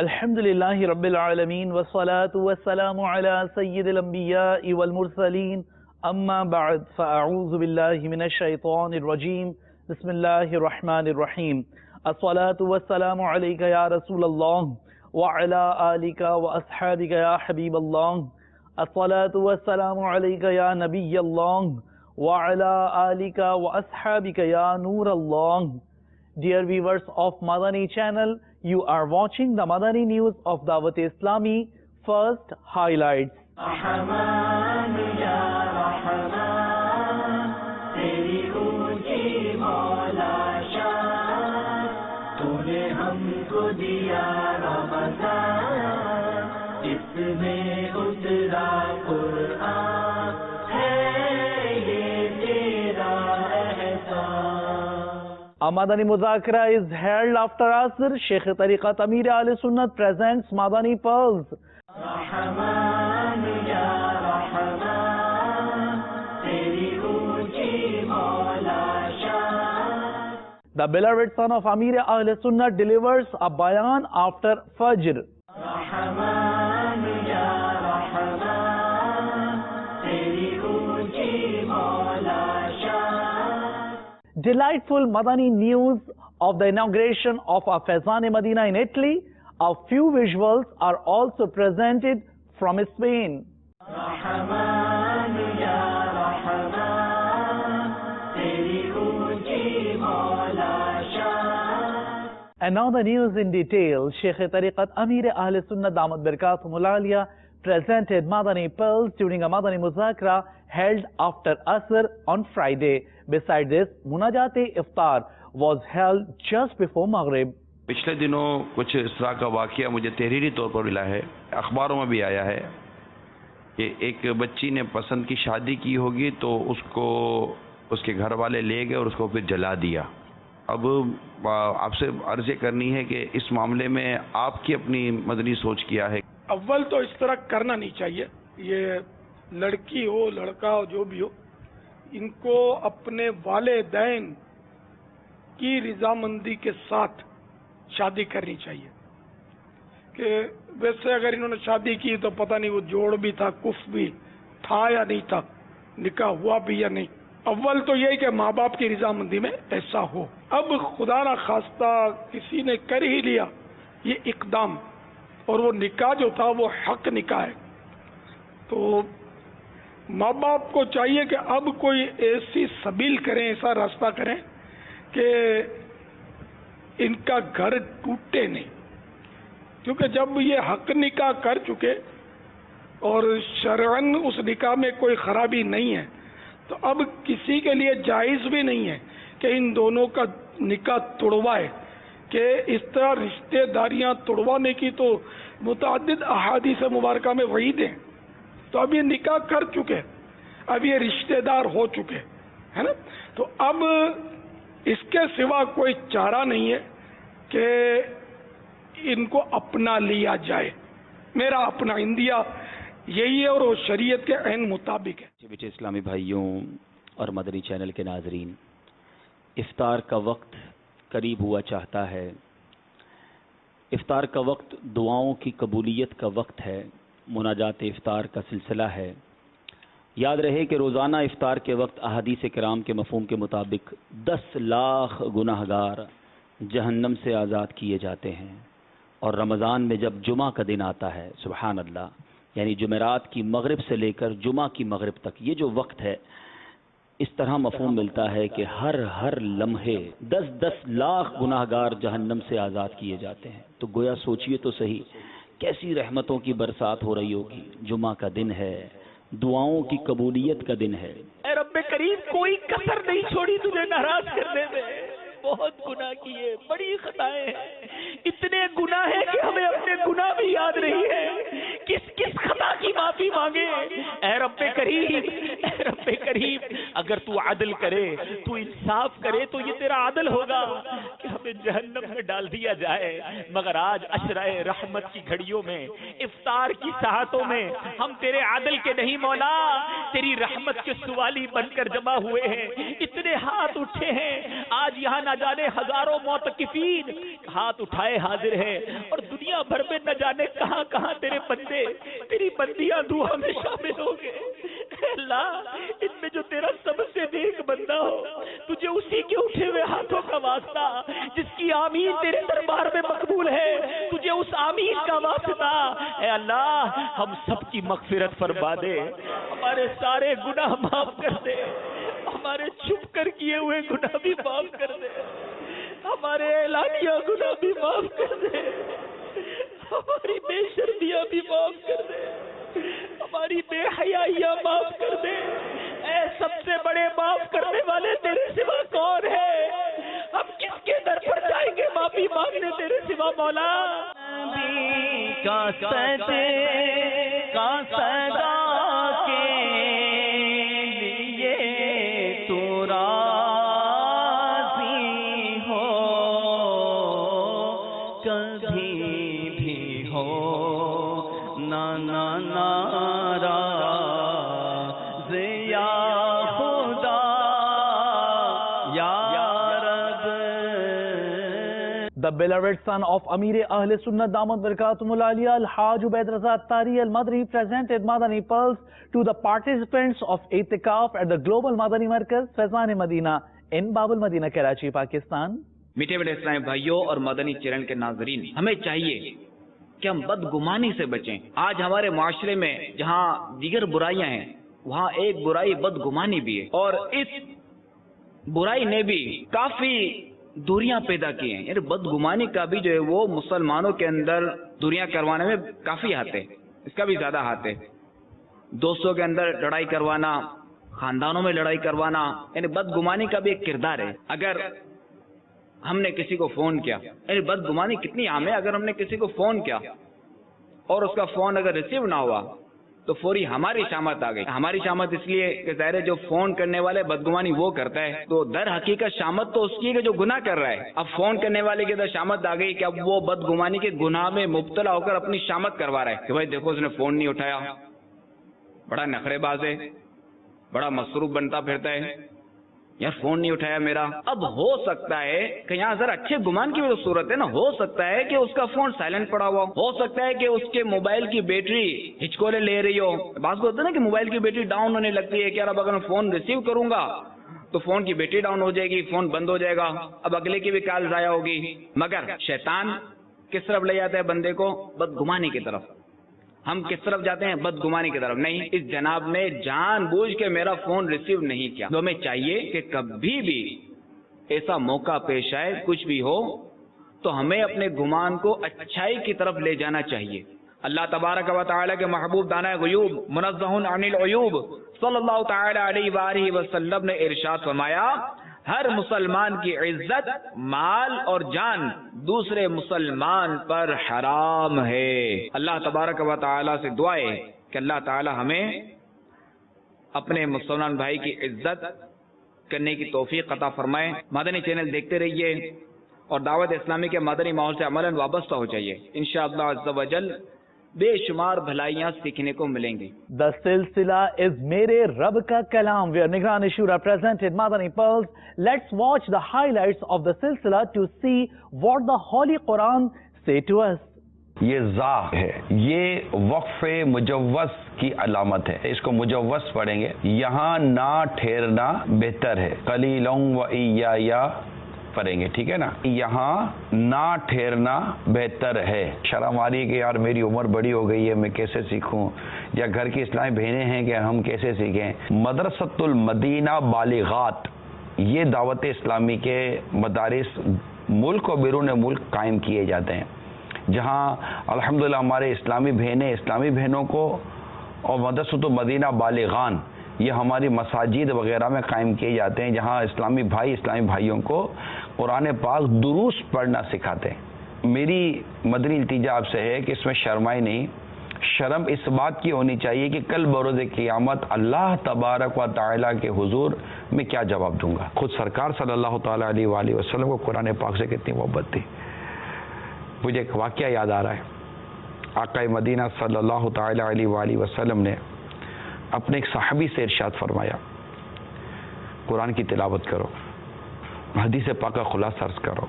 الحمدللہ رب العالمین والصلاة والسلام على سید الانبیاء والمرسلین اما بعد فاعوذ باللہ من الشیطان الرجیم بسم اللہ الرحمن الرحیم الصلاة والسلام علیک یا رسول اللہ وعلى آلک واصحابک یا حبیب اللہ الصلاة والسلام علیک یا نبی اللہ وعلى آلک واصحابک یا نور اللہ. Dear viewers of Madani channel, you are watching the Madani news of Dawat Islami. First, highlights. Rahman ya Rahman, teri unchi Maula shaan, tune humko diya Ramazan, isme utra Quran, hai ye tera ehsan. A Madani Muzakara is held after Asr. Sheikh Tariqat Amir Ahl Sunnat presents Madani Pearls. Rahman ya Rahman, teri unchi Maula shaan. The beloved son of Amir Ahl Sunnat delivers a bayan after Fajr. Rahman ya Rahman, teri unchi Maula shaan. Delightful Madani news of the inauguration of a Faizan-e-Madina in Italy. A few visuals are also presented from Spain. Rahman ya Rahman, teri unchi Maula shaan. And now the news in detail. Sheikh Tariqat Amir Ahl Sunnat Damat Barakatumul Aliyah presented Madani Pearls during a Madani Muzakara held after Asr on Friday. Besides this, Munajat-e-Iftar was held just before Maghrib. پچھلے دنوں کچھ اس طرح کا واقعہ مجھے تحریری طور پر ملا ہے، اخباروں میں بھی آیا ہے کہ ایک بچی نے پسند کی شادی کی ہوگی تو اس کو اس کے گھر والے لے گئے اور اس کو پھر جلا دیا. اب آپ سے عرض کرنی ہے کہ اس معاملے میں آپ کی اپنی مدنی سوچ کیا ہے؟ اول تو اس طرح کرنا نہیں چاہیے. یہ لڑکی ہو لڑکا ہو جو بھی ہو، ان کو اپنے والدین کی رضامندی کے ساتھ شادی کرنی چاہیے. کہ ویسے اگر انہوں نے شادی کی تو پتہ نہیں وہ جوڑ بھی تھا، کف بھی تھا یا نہیں تھا، نکاح ہوا بھی یا نہیں. اول تو یہی کہ ماں باپ کی رضامندی میں ایسا ہو. اب خدا نہ خواستہ کسی نے کر ہی لیا یہ اقدام، اور وہ نکاح جو تھا وہ حق نکاح ہے، تو ماں باپ کو چاہیے کہ اب کوئی ایسی سبیل کریں، ایسا راستہ کریں کہ ان کا گھر ٹوٹے نہیں. کیونکہ جب یہ حق نکاح کر چکے اور شرعاً اس نکاح میں کوئی خرابی نہیں ہے تو اب کسی کے لیے جائز بھی نہیں ہے کہ ان دونوں کا نکاح توڑوائے. کہ اس طرح رشتہ داریاں توڑوانے کی تو متعدد احادیث مبارکہ میں وعید ہیں. تو اب یہ نکاح کر چکے، اب یہ رشتہ دار ہو چکے ہے نا، تو اب اس کے سوا کوئی چارہ نہیں ہے کہ ان کو اپنا لیا جائے. میرا اپنا انڈیا یہی ہے اور وہ شریعت کے عین مطابق ہے. بیٹے اسلامی بھائیوں اور مدنی چینل کے ناظرین، افطار کا وقت قریب ہوا چاہتا ہے. افطار کا وقت دعاؤں کی قبولیت کا وقت ہے، مناجات افطار کا سلسلہ ہے. یاد رہے کہ روزانہ افطار کے وقت احادیث کرام کے مفہوم کے مطابق 10 لاکھ گناہ گار جہنم سے آزاد کیے جاتے ہیں. اور رمضان میں جب جمعہ کا دن آتا ہے، سبحان اللہ، یعنی جمعرات کی مغرب سے لے کر جمعہ کی مغرب تک یہ جو وقت ہے، اس طرح مفہوم ملتا ہے کہ ہر لمحے 10 لاکھ گناہ گار جہنم سے آزاد کیے جاتے ہیں. تو گویا سوچئے تو صحیح کیسی رحمتوں کی برسات ہو رہی ہوگی. جمعہ کا دن ہے، دعاؤں کی قبولیت کا دن ہے. اے رب کریم کوئی کسر نہیں چھوڑی تجھے ناراض کرنے میں. بہت گناہ کیے، بڑی خطائیں ہیں، اتنے گناہ ہیں کہ ہمیں اپنے گناہ بھی یاد نہیں ہے. کس خطا کی معافی مانگے. اے رب کریم، اے رب کریم، اگر تو عدل کرے، تو انصاف کرے تو یہ تیرا عدل ہوگا کہ ہمیں جہنم میں ڈال دیا جائے. مگر آج عشرۂ رحمت کی گھڑیوں میں، افطار کی ساعتوں میں ہم تیرے عدل کے نہیں مولا، تیری رحمت کے سوالی بن کر جمع ہوئے ہیں، اتنے ہاتھ اٹھے ہیں، آج یہاں نہ جانے ہزاروں معتکفین ہاتھ اٹھائے حاضر ہیں، اور دنیا بھر میں نہ جانے کہاں کہاں تیرے بندے تیری بندیاں دعا میں شامل ہو گئے۔ اے اللہ، ان میں جو تیرا سب سے نیک بندہ ہو، تجھے اسی کے اٹھے ہوئے ہاتھوں کا واسطہ، جس کی آمین تیرے دربار میں مقبول ہے، تجھے اس آمین کا واسطہ، اے اللہ ہم سب کی مغفرت فرما دے، ہمارے سارے گناہ معاف کر دے، ہمارے چھپ کر کیے ہوئے گناہ بھی معاف کر دے، ہمارے اعلانیہ گناہ بھی معاف کر دے، ہماری بے شرمیاں بھی معاف کر دے، ہماری بے حیائیاں معاف کر دے۔ اے سب سے بڑے معاف کرنے والے تیرے سوا کون ہے؟ ہم کس کے در پر جائیں گے معافی مانگنے تیرے سوا مولا؟ کا صدا کے لیے تو راضی ہو، کبھی بھی ہو ناراض یا خدا یا رب۔ The beloved son of Amir Ahl Sunnat Damat Barakatum Al-Aliyah Al-Haj Ubaid Raza Tari Al-Madri presented Madani Pearls to the participants of Itikaf at the Global Madani Markaz Faizan Madina in Bab al-Madina, Karachi, Pakistan. میٹھے میٹھے اسلامی بھائیوں اور مدنی channel کے ناظرین، ہمیں چاہیے کہ ہم بدگمانی سے بچیں۔ آج ہمارے معاشرے میں جہاں دیگر برائیاں ہیں، وہاں ایک برائی بدگمانی بھی ہے، اور اس برائی نے بھی کافی دوریاں پیدا کی ہیں۔ یعنی بدگمانی کا بھی جو ہے وہ مسلمانوں کے اندر دوریاں کروانے میں کافی ہاتھ ہے، اس کا بھی زیادہ ہاتھ ہے۔ دوستوں کے اندر لڑائی کروانا، خاندانوں میں لڑائی کروانا، یعنی بدگمانی کا بھی ایک کردار ہے۔ اگر ہم نے کسی کو فون کیا، یعنی بدگمانی کتنی عام ہے، اگر ہم نے کسی کو فون کیا اور اس کا فون اگر ریسیو نہ ہوا تو فوری ہماری شامت آ گئی۔ ہماری شامت اس لیے کہ ظاہر ہے جو فون کرنے والے بدگمانی وہ کرتا ہے، تو در حقیقت شامت تو اس کی ہے جو گناہ کر رہا ہے۔ اب فون کرنے والے کے اندر شامت آ گئی کہ اب وہ بدگمانی کے گناہ میں مبتلا ہو کر اپنی شامت کروا رہا ہے کہ بھائی دیکھو اس نے فون نہیں اٹھایا، بڑا نخرے باز ہے، بڑا مصروف بنتا پھرتا ہے، یار فون نہیں اٹھایا میرا۔ اب ہو سکتا ہے کہ یہاں ذرا اچھے گمان کی بھی تو صورت ہے نا، ہو سکتا ہے کہ اس کا فون سائلنٹ پڑا ہوا ہو سکتا ہے کہ اس کے موبائل کی بیٹری ہچکولے لے رہی ہو۔ بعض کو ہوتا ہے نا کہ موبائل کی بیٹری ڈاؤن ہونے لگتی ہے کہ یار اب اگر میں فون ریسیو کروں گا تو فون کی بیٹری ڈاؤن ہو جائے گی، فون بند ہو جائے گا، اب اگلے کی بھی کال ضائع ہوگی۔ مگر شیطان کس طرف لے جاتا ہے بندے کو؟ بدگمانی کی طرف۔ ہم کس طرف جاتے ہیں؟ بدگمانی کی طرف۔ نہیں، اس جناب نے جان بوجھ کے میرا فون ریسیو نہیں کیا۔ تو ہمیں چاہیے کہ کبھی بھی ایسا موقع پیش آئے، کچھ بھی ہو، تو ہمیں اپنے گمان کو اچھائی کی طرف لے جانا چاہیے۔ اللہ تبارک و تعالیٰ کے محبوب دانہ غیوب منزہ عن العیوب صلی اللہ تعالی علیہ وآلہ وسلم نے ارشاد فرمایا، ہر مسلمان کی عزت، مال اور جان دوسرے مسلمان پر حرام ہے۔ اللہ تبارک و تعالیٰ سے دعا ہے کہ اللہ تعالیٰ ہمیں اپنے مسلمان بھائی کی عزت کرنے کی توفیق عطا فرمائے۔ مدنی چینل دیکھتے رہیے اور دعوت اسلامی کے مدنی ماحول سے عملاً وابستہ ہو جائیے، انشاءاللہ عز و جل بے شمار بھلائیاں سیکھنے کو ملیں گی۔ The Silsila is میرے رب کا کلام where Nigran Shura presented Madani Pearls. Let's watch the highlights of the Silsila to see what the Holy Quran say to us. یہ زا ہے، یہ وقف مجوز کی علامت ہے، اس کو مجوز پڑھیں گے۔ یہاں نہ ٹھہرنا بہتر ہے، قلیلاً و ایایا پڑھیں گے، ٹھیک ہے نا۔ یہاں نہ ٹھہرنا بہتر ہے۔ شرم آ رہی ہے کہ یار میری عمر بڑی ہو گئی ہے، میں کیسے سیکھوں، یا گھر کی اسلامی بہنیں ہیں کہ ہم کیسے سیکھیں۔ مدرسۃ المدینہ بالغات، یہ دعوت اسلامی کے مدارس ملک و بیرون ملک قائم کیے جاتے ہیں، جہاں الحمدللہ ہمارے اسلامی بہنوں کو، اور مدرسۃ المدینہ بالغان یہ ہماری مساجد وغیرہ میں قائم کیے جاتے ہیں، جہاں اسلامی بھائیوں کو قرآن پاک دروس پڑھنا سکھاتے ہیں۔ میری مدنی التجا آپ سے ہے کہ اس میں شرمائی نہیں، شرم اس بات کی ہونی چاہیے کہ کل بروز قیامت اللہ تبارک و تعالیٰ کے حضور میں کیا جواب دوں گا۔ خود سرکار صلی اللہ تعالیٰ علیہ وآلہ وسلم کو قرآن پاک سے کتنی محبت تھی۔ مجھے ایک واقعہ یاد آ رہا ہے، آقا مدینہ صلی اللہ تعالیٰ علیہ وآلہ وسلم نے اپنے ایک صحابی سے ارشاد فرمایا قرآن کی تلاوت کرو، حدیث پاک کا خلاصہ عرض کرو،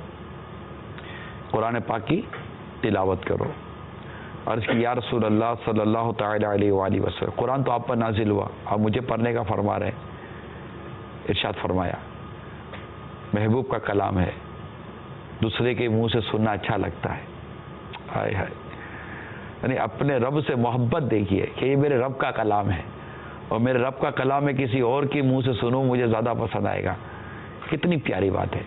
قرآن پاک کی تلاوت کرو۔ عرض کی یا رسول اللہ صلی اللہ تعالی علیہ وآلہ وسلم، قرآن تو آپ پر نازل ہوا، آپ مجھے پڑھنے کا فرما رہے ہیں۔ ارشاد فرمایا محبوب کا کلام ہے، دوسرے کے منہ سے سننا اچھا لگتا ہے۔ ہائے ہائے، یعنی اپنے رب سے محبت دیکھیے کہ یہ میرے رب کا کلام ہے، اور میرے رب کا کلام ہے کسی اور کے منہ سے سنوں مجھے زیادہ پسند آئے گا۔ کتنی پیاری بات ہے۔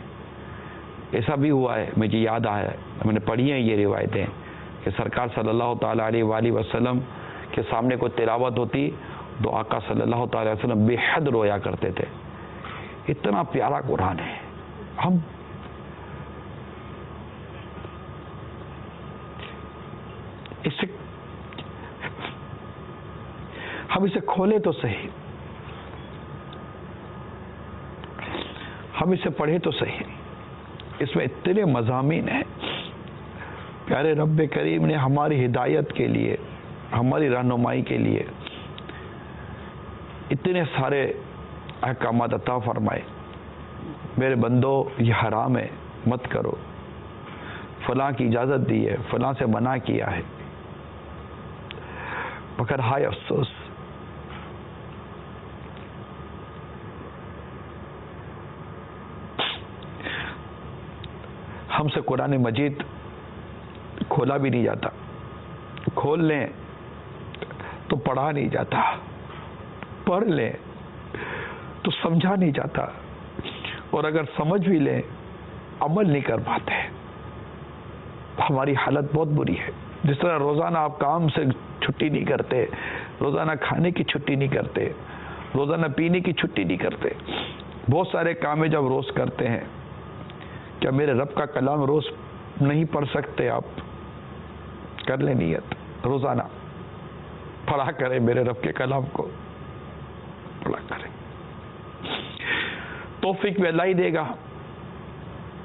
ایسا بھی ہوا ہے، مجھے یاد آیا، میں نے پڑھی ہیں یہ روایتیں کہ سرکار صلی اللہ تعالیٰ علیہ وآلہ وسلم کے سامنے کوئی تلاوت ہوتی تو آقا صلی اللہ تعالیٰ علیہ وسلم بے حد رویا کرتے تھے۔ اتنا پیارا قرآن ہے، ہم اسے کھولے تو صحیح، ہم اسے پڑھے تو صحیح۔ اس میں اتنے مضامین ہیں، پیارے رب کریم نے ہماری ہدایت کے لیے، ہماری رہنمائی کے لیے اتنے سارے احکامات عطا فرمائے۔ میرے بندو یہ حرام ہے مت کرو، فلاں کی اجازت دی ہے، فلاں سے منع کیا ہے، مگر ہائے افسوس ہم سے قرآن مجید کھولا بھی نہیں جاتا، کھول لیں تو پڑھا نہیں جاتا، پڑھ لیں تو سمجھا نہیں جاتا، اور اگر سمجھ بھی لیں عمل نہیں کر پاتے۔ ہماری حالت بہت بری ہے۔ جس طرح روزانہ آپ کام سے چھٹی نہیں کرتے، روزانہ کھانے کی چھٹی نہیں کرتے، روزانہ پینے کی چھٹی نہیں کرتے، بہت سارے کام جب روز کرتے ہیں، کیا میرے رب کا کلام روز نہیں پڑھ سکتے؟ آپ کر لیں نیت، روزانہ پڑھا کریں میرے رب کے کلام کو، پڑھا کریں۔ توفیق بھی اللہ ہی دے گا،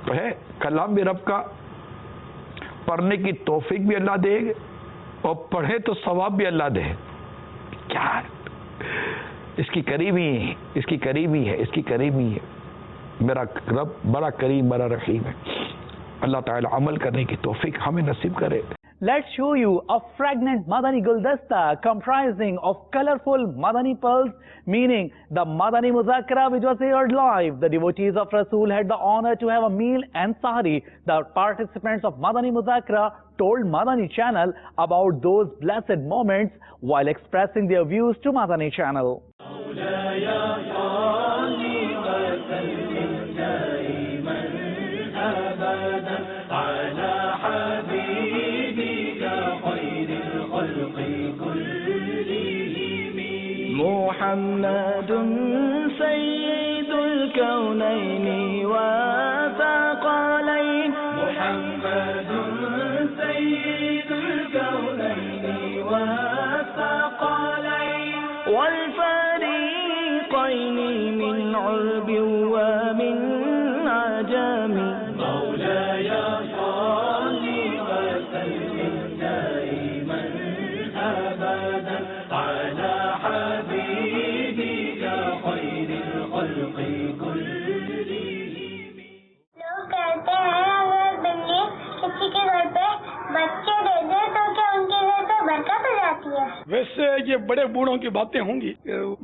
ہے کلام بھی رب کا، پڑھنے کی توفیق بھی اللہ دے گا، اور پڑھے تو ثواب بھی اللہ دے۔ کیا اس کی قریبی ہے، اس کی قریبی ہے، اس کی قریبی ہے۔ میرا رب بڑا کریم، بڑا رحیم ہے۔ اللہ تعالی عمل کرنے کی توفیق ہمیں نصیب کرے۔ Let's show you a fragrant Madani Guldasta comprising of colorful Madani pearls, meaning the Madani Muzakara which was aired live. The devotees of Rasool had the honor to have a meal and sahari. The participants of Madani Muzakara told Madani Channel about those blessed moments while expressing their views to Madani Channel. محمد سيد الكونين وثقلين، محمد سيد الكونين وثقلين، والفريقين من عرب ومن عجم. مولاي صل وسلم دائما أبدا على حبيبك خير الخلق كلهم. لوگ کہتے ہیں اگر بلی کسی کے گھر پہ بچے دے دے تو کیا ان کے گھر پہ برکت ہو جاتی ہے؟ ویسے یہ بڑے بوڑھوں کی باتیں ہوں گی،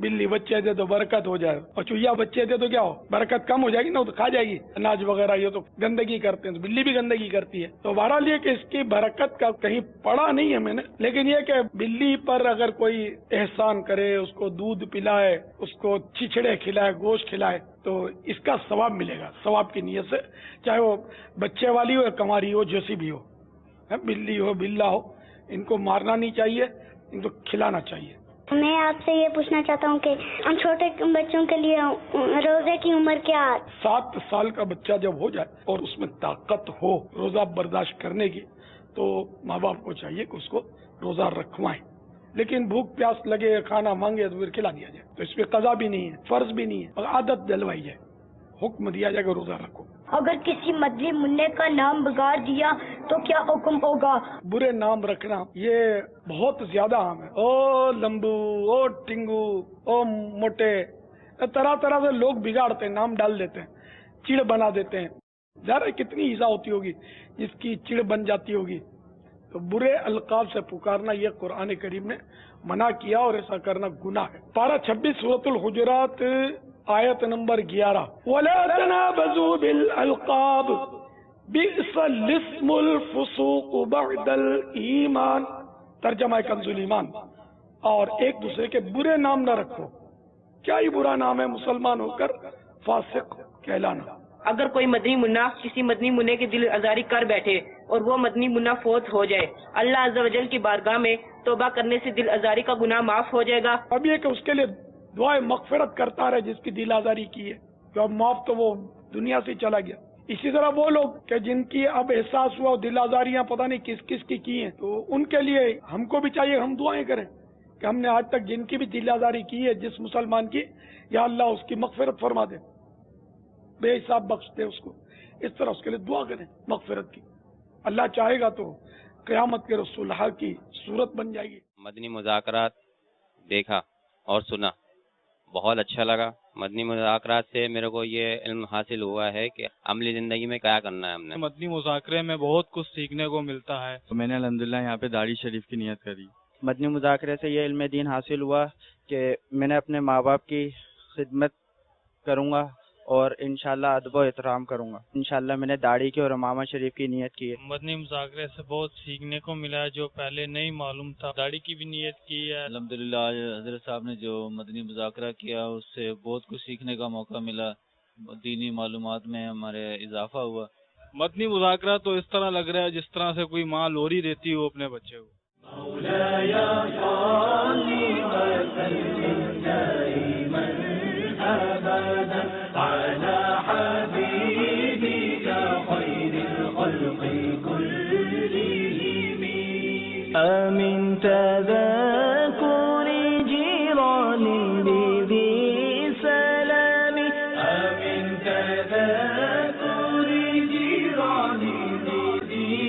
بلی بچے دے تو برکت ہو جائے، اور چوہیا بچے دے تو کیا ہو، برکت کم ہو جائے گی نا، تو کھا جائے گی اناج وغیرہ، یہ تو گندگی کرتے ہیں، تو بلی بھی گندگی کرتی ہے۔ تو بہرحال یہ کہ اس کی برکت کا کہیں پڑھا نہیں ہے میں نے، لیکن یہ کہ بلی پر اگر کوئی احسان کرے، اس کو دودھ پلائے، اس کو چچڑے کھلائے، گوشت کھلائے، تو اس کا ثواب ملے گا، ثواب کی نیت سے، چاہے وہ بچے والی ہو یا کماری ہو، جیسی بھی ہو، بلی ہو بلا ہو، ان کو مارنا نہیں چاہیے، ان کو کھلانا چاہیے۔ میں آپ سے یہ پوچھنا چاہتا ہوں کہ ہم چھوٹے بچوں کے لیے روزے کی عمر کیا؟ 7 سال کا بچہ جب ہو جائے اور اس میں طاقت ہو روزہ برداشت کرنے کی، تو ماں باپ کو چاہیے کہ اس کو روزہ رکھوائیں، لیکن بھوک پیاس لگے، کھانا مانگے تو پھر کھلا دیا جائے، تو اس پہ قضا بھی نہیں ہے، فرض بھی نہیں ہے، اور عادت دلوائی جائے، حکم دیا جائے کہ روزہ رکھو۔ اگر کسی مدری منع کا نام بگاڑ دیا تو کیا حکم ہوگا؟ برے نام رکھنا یہ بہت زیادہ عام ہے. او لمبو، او ٹنگو، او موٹے، طرح طرح سے لوگ بگاڑتے ہیں، نام ڈال دیتے ہیں، چڑ بنا دیتے ہیں. ظاہر ہے کتنی ایزا ہوتی ہوگی جس کی چڑ بن جاتی ہوگی. تو برے القاب سے پکارنا یہ قرآن کریم نے منع کیا اور ایسا کرنا گناہ ہے. پارہ 26 سورۃ الحجرات آیت نمبر 11. وَلَا تَنَابَزُوا بِالْأَلْقَابِ بِئْسَ الِاسْمُ الْفُسُوقُ بَعْدَ الْإِيمَانِ. ترجمہ کنز الایمان. اور ایک دوسرے کے برے نام نہ رکھو. کیا ہی برا نام ہے مسلمان ہو کر فاسق کہلانا. اگر کوئی مدنی منا کسی مدنی منے کی دل آزاری کر بیٹھے اور وہ مدنی منا فوت ہو جائے، اللہ عز و جل کی بارگاہ میں توبہ کرنے سے دل آزاری کا گناہ معاف ہو جائے گا. اب یہ کہ اس کے لیے دعائے مغفرت کرتا رہے جس کی دل آزاری کی ہے، جو اب معاف تو وہ دنیا سے چلا گیا. اسی طرح وہ لوگ کہ جن کی اب احساس ہوا دل آزاریاں پتہ نہیں کس کس کی ہیں، تو ان کے لیے ہم کو بھی چاہیے ہم دعائیں کریں کہ ہم نے آج تک جن کی بھی دل آزاری کی ہے جس مسلمان کی، یا اللہ اس کی مغفرت فرما دے، بے حساب بخش دے اس کو. اس طرح اس کے لیے دعا کریں مغفرت کی. اللہ چاہے گا تو قیامت کے رسول کی صورت بن جائے گی. مدنی مذاکرات دیکھا اور سنا، بہت اچھا لگا. مدنی مذاکرات سے میرے کو یہ علم حاصل ہوا ہے کہ عملی زندگی میں کیا کرنا ہے. ہم نے مدنی مذاکرے میں بہت کچھ سیکھنے کو ملتا ہے. میں نے الحمدللہ یہاں پہ داڑھی شریف کی نیت کری. مدنی مذاکرے سے یہ علم دین حاصل ہوا کہ میں نے اپنے ماں باپ کی خدمت کروں گا اور انشاءاللہ ادب و احترام کروں گا. انشاءاللہ میں نے داڑھی کی اور امامہ شریف کی نیت کی ہے. مدنی مذاکرے سے بہت سیکھنے کو ملا ہے جو پہلے نہیں معلوم تھا. داڑھی کی بھی نیت کی ہے. الحمدللہ آج حضرت صاحب نے جو مدنی مذاکرہ کیا اس سے بہت کچھ سیکھنے کا موقع ملا. دینی معلومات میں ہمارے اضافہ ہوا. مدنی مذاکرہ تو اس طرح لگ رہا ہے جس طرح سے کوئی ماں لوری دیتی ہو اپنے بچے کو. آمن تذاكر جيران بذي سلام. آمن تذاكر جيران بذي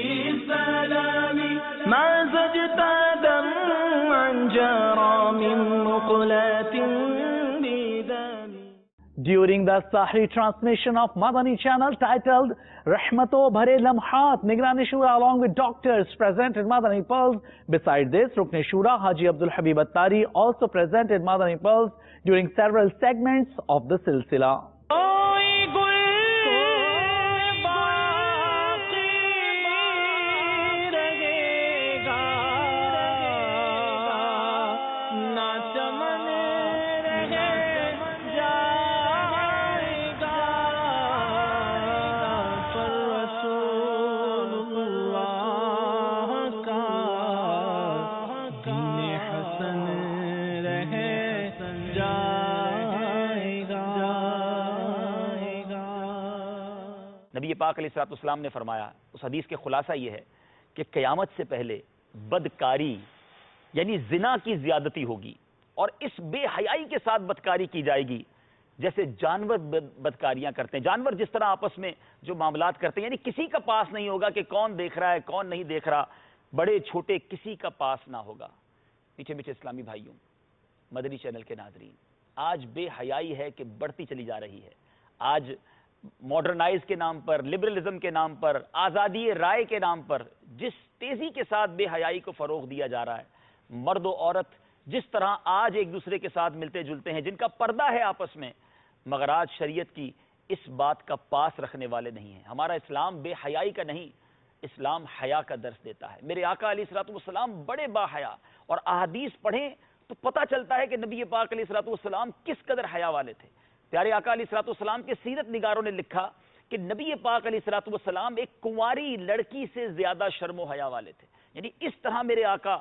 سلام. ما زجت دمعا جرى من مقلات بدم. During the Sahri transmission of Madani channel titled Rahmato Bhare Lamhat, Nigrani Shura along with doctors presented Madani Pearls. Beside this, Rukn Shura Haji Abdul Habib Attari also presented Madani Pearls during several segments of the Silsila. نبی پاک علیہ الصلوۃ والسلام نے فرمایا، اس حدیث کے خلاصہ یہ ہے کہ قیامت سے پہلے بدکاری یعنی زنا کی زیادتی ہوگی اور اس بے حیائی کے ساتھ بدکاری کی جائے گی جیسے جانور بدکاریاں کرتے ہیں. جانور جس طرح آپس میں جو معاملات کرتے ہیں، یعنی کسی کا پاس نہیں ہوگا کہ کون دیکھ رہا ہے کون نہیں دیکھ رہا، بڑے چھوٹے کسی کا پاس نہ ہوگا. میٹھے میٹھے اسلامی بھائیوں، مدنی چینل کے ناظرین، آج بے حیائی ہے کہ بڑھتی چلی جا رہی ہے. آج ماڈرنائز کے نام پر، لبرلزم کے نام پر، آزادی رائے کے نام پر جس تیزی کے ساتھ بے حیائی کو فروغ دیا جا رہا ہے، مرد و عورت جس طرح آج ایک دوسرے کے ساتھ ملتے جلتے ہیں، جن کا پردہ ہے آپس میں، مگر آج شریعت کی اس بات کا پاس رکھنے والے نہیں ہیں. ہمارا اسلام بے حیائی کا نہیں، اسلام حیا کا درس دیتا ہے. میرے آقا علیہ الصلوۃ والسلام بڑے با حیا، اور احادیث پڑھیں تو پتہ چلتا ہے کہ نبی پاک علیہ الصلوۃ والسلام کس قدر حیا والے تھے. پیارے آقا علیہ الصلوۃ والسلام کے سیرت نگاروں نے لکھا کہ نبی پاک علیہ الصلوۃ والسلام ایک کنواری لڑکی سے زیادہ شرم و حیا والے تھے. یعنی اس طرح میرے آقا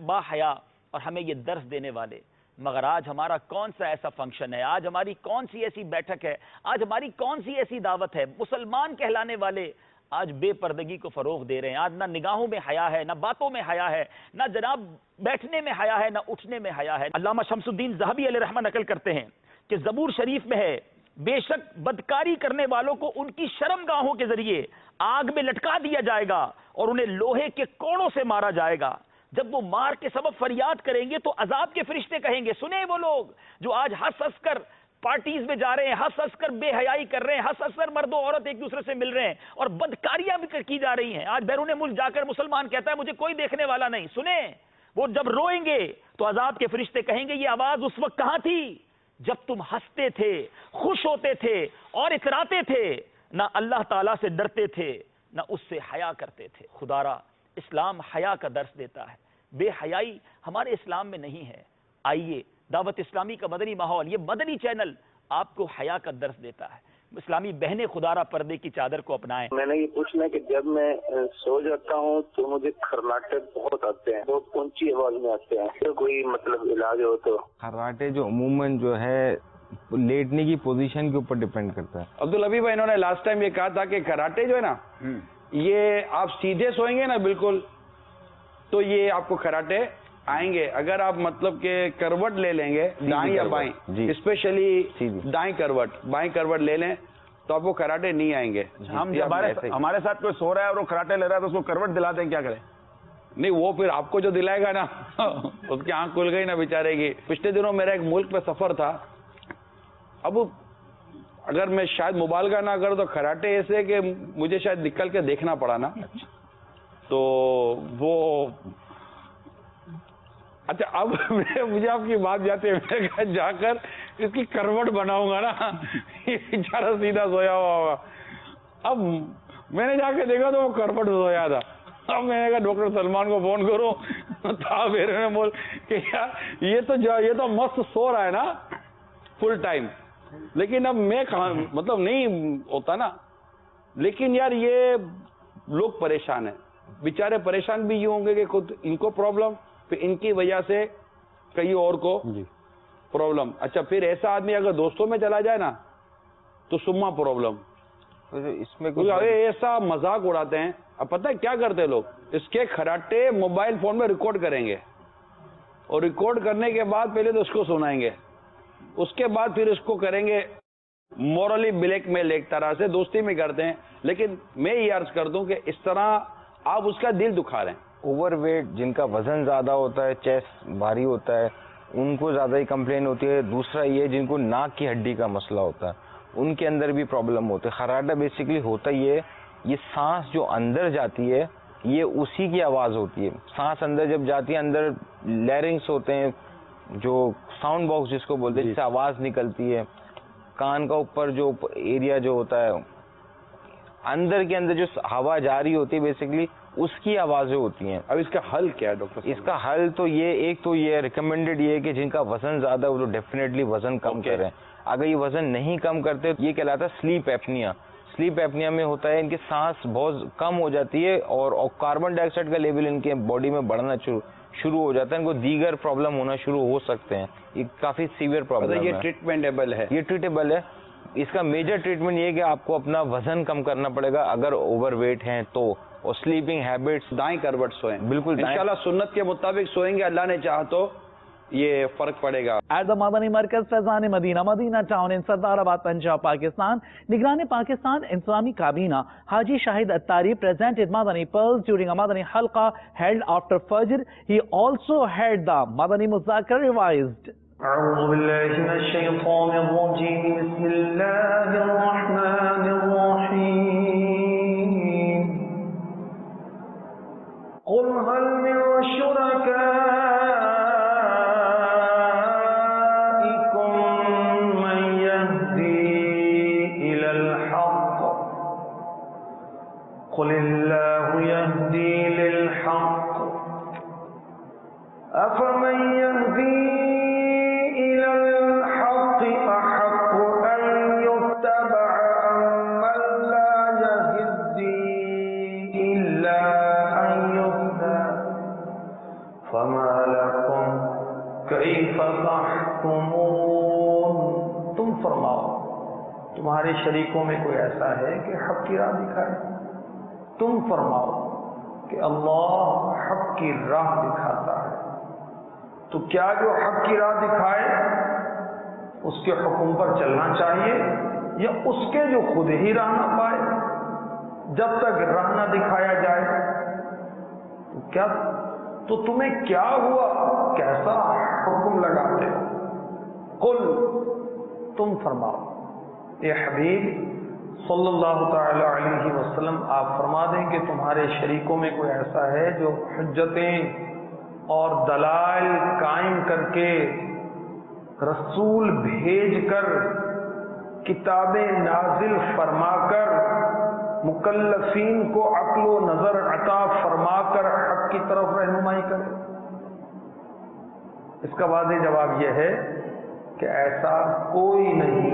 با حیا اور ہمیں یہ درس دینے والے. مگر آج ہمارا کون سا ایسا فنکشن ہے، آج ہماری کون سی ایسی بیٹھک ہے، آج ہماری کون سی ایسی دعوت ہے، مسلمان کہلانے والے آج بے پردگی کو فروغ دے رہے ہیں. آج نہ نگاہوں میں حیا ہے، نہ باتوں میں حیا ہے، نہ جناب بیٹھنے میں حیا ہے، نہ اٹھنے میں حیا ہے. علامہ شمس الدین ذہبی علیہ رحمہ نقل کرتے ہیں کہ زبور شریف میں ہے، بے شک بدکاری کرنے والوں کو ان کی شرم گاہوں کے ذریعے آگ میں لٹکا دیا جائے گا اور انہیں لوہے کے کوڑوں سے مارا جائے گا. جب وہ مار کے سبب فریاد کریں گے تو عذاب کے فرشتے کہیں گے سنیں وہ لوگ جو آج ہنس ہنس کر پارٹیز میں جا رہے ہیں, ہنس ہنس کر بے حیائی کر رہے ہیں, ہنس ہنس کر مرد و عورت ایک دوسرے سے مل رہے ہیں اور بدکاریاں بھی کی جا رہی ہیں. آج بیرون ملک جا کر مسلمان کہتا ہے مجھے کوئی دیکھنے والا نہیں. سنیں وہ جب روئیں گے تو عذاب کے فرشتے کہیں گے یہ آواز اس وقت کہاں تھی جب تم ہنستے تھے, خوش ہوتے تھے اور اتراتے تھے, نہ اللہ تعالیٰ سے ڈرتے تھے نہ اس سے حیا کرتے تھے. خدارا اسلام حیا کا درس دیتا ہے, بے حیائی ہمارے اسلام میں نہیں ہے. آئیے دعوت اسلامی کا مدنی ماحول, یہ مدنی چینل آپ کو حیا کا درس دیتا ہے. اسلامی بہنیں خدارا پردے کی چادر کو اپنائیں. میں نے یہ پوچھنا ہے کہ جب میں سو جاتا ہوں تو مجھے خراٹے بہت آتے ہیں, بہت اونچی آواز میں آتے ہیں, تو کوئی مطلب علاج ہو تو. خراٹے جو عموماً جو ہے لیٹنے کی پوزیشن کے اوپر ڈیپینڈ کرتا ہے. عبدالحبیب بھائی انہوں نے لاسٹ ٹائم یہ کہا تھا کہ کراٹے جو ہے نا یہ آپ سیدھے سوئیں گے نا بالکل تو یہ آپ کو کراٹے آئیں گے. اگر آپ مطلب کہ کروٹ لے لیں گے دائیں یا بائیں, اسپیشلی دائیں کروٹ لے لیں تو آپ کو کراٹے نہیں آئیں گے. ہم ہمارے ساتھ کوئی سو رہا ہے اور وہ کراٹے لے رہا ہے تو اس کو کروٹ دلاتے ہیں, کیا کریں؟ نہیں وہ پھر آپ کو جو دلائے گا نا اس کی آنکھ کھل گئی نا بیچارے کی. پچھلے دنوں میرا ایک ملک پہ سفر تھا. اب اگر میں شاید مبالغہ نہ کروں تو کراٹے ایسے کہ مجھے شاید نکل کے دیکھنا پڑا نا, تو وہ اچھا اب مجھے آپ کی بات جاتے ہیں جا کر اس کی کروٹ بناؤں گا نا یہ بیچارہ سیدھا سویا ہوا ہوگا. اب میں نے جا کے دیکھا تو وہ کروٹ سویا تھا. اب میں نے کہا ڈاکٹر سلمان کو فون کروں تو میرے نے بول کہ یار یہ تو مست سو رہا ہے نا فل ٹائم, لیکن اب میں مطلب نہیں ہوتا نا. لیکن یار یہ لوگ پریشان ہیں بیچارے, پریشان بھی یہ ہوں گے کہ خود ان کو پرابلم, پھر ان کی وجہ سے کئی اور کو پرابلم. اچھا پھر ایسا آدمی اگر دوستوں میں چلا جائے نا تو سما پرابلم. اس میں ایسا مذاق اڑاتے ہیں. اب پتہ ہے کیا کرتے لوگ, اس کے کراٹے موبائل فون میں ریکارڈ کریں گے اور ریکارڈ کرنے کے بعد پہلے تو اس کو سنائیں گے, اس کے بعد پھر اس کو کریں گے مورلی بلیک میل. ایک طرح سے دوستی میں کرتے ہیں, لیکن میں یہ عرض کر دوں کہ اس طرح آپ اس کا دل دکھا رہے ہیں. اوور ویٹ جن کا وزن زیادہ ہوتا ہے, چیسٹ بھاری ہوتا ہے, ان کو زیادہ ہی کمپلین ہوتی ہے. دوسرا یہ جن کو ناک کی ہڈی کا مسئلہ ہوتا ہے ان کے اندر بھی پرابلم ہوتے ہے. خراٹا بیسیکلی ہوتا یہ سانس جو اندر جاتی ہے یہ اسی کی آواز ہوتی ہے. سانس اندر جب جاتی ہے, اندر لیرنگس ہوتے ہیں جو ساؤنڈ باکس جس کو بولتے ہیں, جس سے آواز نکلتی ہے. کان کا اوپر جو ایریا جو ہوتا ہے اندر کے اندر جو ہوا جاری ہوتی ہے بیسیکلی اس کی آوازیں ہوتی ہیں. اب اس کا حل کیا ہے ڈاکٹر؟ اس کا حل تو یہ ایک تو یہ ریکمینڈڈ یہ ہے کہ جن کا وزن زیادہ ہے وہ تو ڈیفینیٹلی وزن کم کریں. اگر یہ وزن نہیں کم کرتے یہ کہلاتا ہے سلیپ ایپنیا. سلیپ ایپنیا میں ہوتا ہے ان کی سانس بہت کم ہو جاتی ہے اور کاربن ڈائی آکسائڈ کا لیول ان کے باڈی میں بڑھنا شروع ہو جاتا ہے. ان کو دیگر پرابلم ہونا شروع ہو سکتے ہیں. یہ کافی سیویئر پرابلم ہے. یہ ٹریٹمنٹیبل ہے. یہ ٹریٹیبل ہے. اس کا میجر ٹریٹمنٹ یہ ہے کہ آپ کو اپنا وزن کم کرنا پڑے گا اگر اوور ویٹ ہیں تو, اور سلیپنگ ہیبٹس دائیں کروٹ سوئیں. بالکل انشاءاللہ سنت کے مطابق سوئیں گے, اللہ نے چاہا تو یہ فرق پڑے گا. ایٹ دا مدنی مرکز فیضان مدینہ, مدینہ ٹاؤن ان سردار آباد, پنجاب, پاکستان. نگران پاکستان اسلامی کابینہ حاجی شاہد اتاری presented Madani pearls during a Madani halqa held after Fajr. He also had the Madani Muzakara revised. أعوذ بالله من الشيطان الرجيم. بسم الله الرحمن الرحيم. قل هل من شركائكم من يهدي إلى الحق قل الله يهدي للحق أفمن يهدي تم فرماؤ تمہارے شریکوں میں کوئی ایسا ہے کہ حق کی راہ دکھائے؟ تم فرماؤ کہ اللہ حق کی راہ دکھاتا ہے. تو کیا جو حق کی راہ دکھائے اس کے حکم پر چلنا چاہیے یا اس کے جو خود ہی راہ نہ پائے؟ جب تک راہ نہ دکھایا جائے تو تمہیں کیا ہوا، کیسا حکم لگاتے ہو؟ قل، تم فرماؤ، اے حبیب صلی اللہ تعالی علیہ وسلم آپ فرما دیں کہ تمہارے شریکوں میں کوئی ایسا ہے جو حجتیں اور دلائل قائم کر کے، رسول بھیج کر، کتابیں نازل فرما کر، مکلفین کو عقل و نظر عطا فرما کر حق کی طرف رہنمائی کرے؟ اس کا واضح جواب یہ ہے کہ ایسا کوئی نہیں۔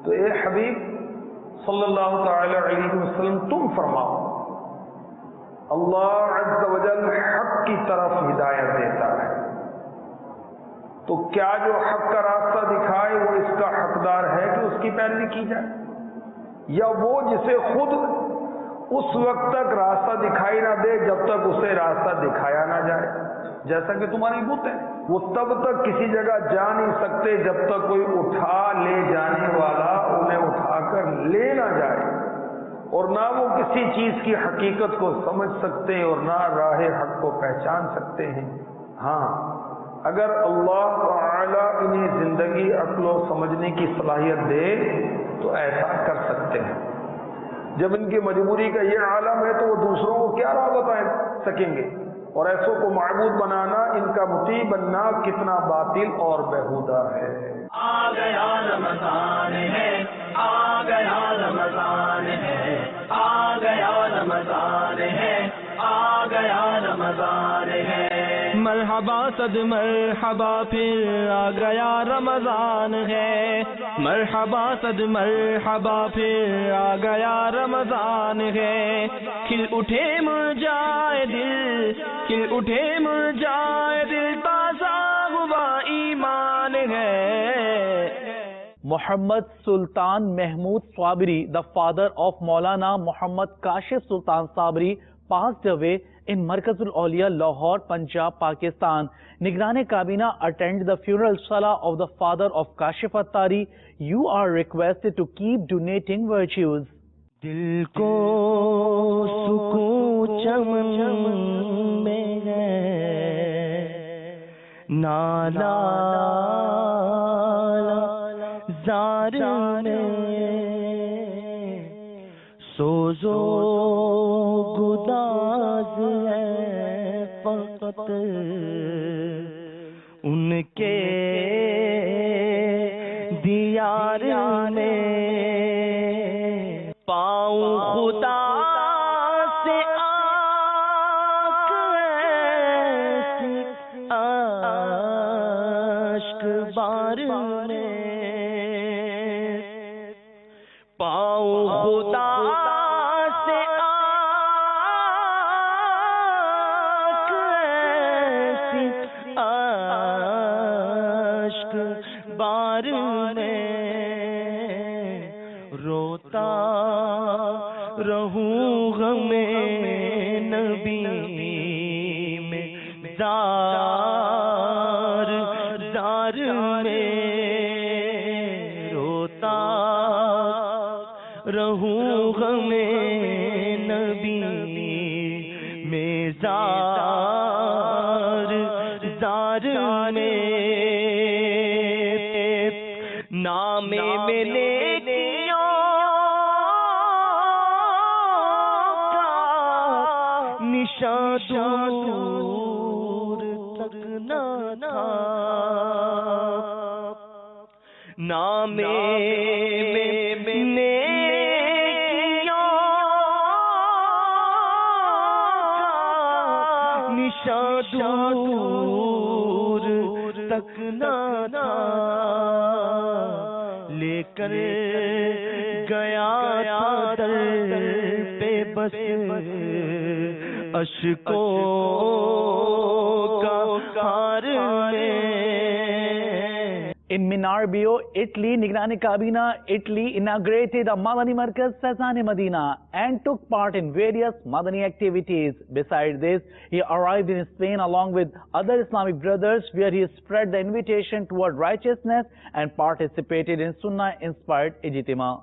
تو اے حبیب صلی اللہ تعالی علیہ وسلم تم فرماؤ، اللہ عز و جل حق کی طرف ہدایت دیتا ہے، تو کیا جو حق کا راستہ دکھائے وہ اس کا حقدار ہے کہ اس کی پیروی کی جائے، یا وہ جسے خود اس وقت تک راستہ دکھائی نہ دے جب تک اسے راستہ دکھایا نہ جائے؟ جیسا کہ تمہاری بت ہے، وہ تب تک کسی جگہ جا نہیں سکتے جب تک کوئی اٹھا لے جانے والا انہیں اٹھا کر لے نہ جائے، اور نہ وہ کسی چیز کی حقیقت کو سمجھ سکتے اور نہ راہ حق کو پہچان سکتے ہیں۔ ہاں، اگر اللہ تعالی انہیں زندگی عقل و سمجھنے کی صلاحیت دے تو ایسا کر سکتے ہیں۔ جب ان کی مجبوری کا یہ عالم ہے تو وہ دوسروں کو کیا راہ بتا سکیں گے؟ اور ایسوں کو معبود بنانا، ان کا مطیع بننا کتنا باطل اور بیہودہ ہے۔ آ گیا رمضان ہے، آ گیا رمضان ہے، آ گیا رمضان ہے، آ گیا رمضان ہے، مرحبا صد مرحبا پھر آ گیا رمضان ہے، مرحبا صد مرحبا پھر آ گیا رمضان ہے، کھل اٹھے مرجائے دل، کھل اٹھے مرجائے دل، تازہ ہوا ایمان ہے۔ Muhammad Sultan Mahmud Sabri, the father of Maulana Muhammad Kashif Sultan Sabri, passed away in Markazul Awliya, Lahore, Punjab, Pakistan. Nigrane Kabina attend the funeral salah of the father of Kashif Attari. You are requested to keep donating virtues. دل کو سکون چمن میں ہے، نالا زار میں سوزو گداز ہے فقط ان کے دیار میں، پاؤں خدا سے آنکھ ایسی اشک بار میں، پاؤں خدا سے آنکھ ایسی اشک بار میں، روتا رہوں غم نبی میں، زار زار میں، روتا رہوں غم نبی میں، زار زار میں، نام میں نیکیوں نشاں دور تک نہ تھا، نام میں نیکیوں نشاں دور تک نہ تھا، لے کر گیا تھا در پہ بس اشکوں کا ہار میں۔ In Minarbio, Italy, Nigrane Kabina, Italy inaugurated a Madani Markaz Faizan Medina and took part in various Madani activities. Besides this, he arrived in Spain along with other Islamic brothers where he spread the invitation toward righteousness and participated in Sunnah-inspired Ijtima.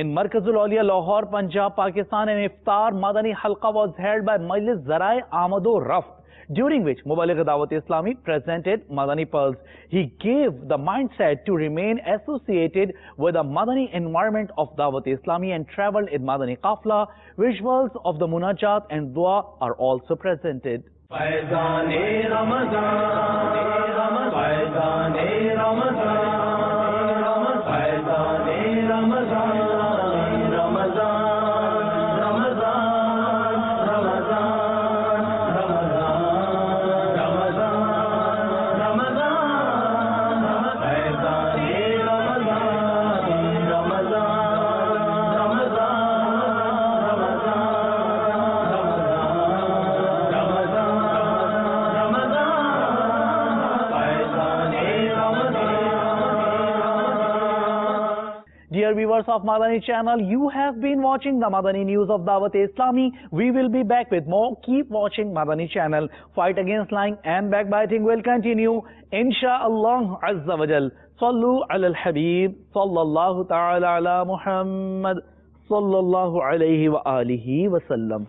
In Markazul Awliya, Lahore, Punjab, Pakistan, an iftar Madani halqa was held by Majlis Zarai Amado Raft, during which Mubaligh Dawat Islami presented Madani pearls. He gave the mindset to remain associated with the Madani environment of Dawat Islami and traveled in Madani Qafla. Visuals of the Munajat and Dua are also presented. Dear viewers of Madani channel, you have been watching the Madani news of Dawat Islami. We will be back with more. Keep watching Madani channel. Fight against lying and backbiting will continue. Insha'Allah Azza wa Jal. Sallu ala al-Habib. Sallallahu ta'ala ala Muhammad. Sallallahu alayhi wa alihi wa sallam.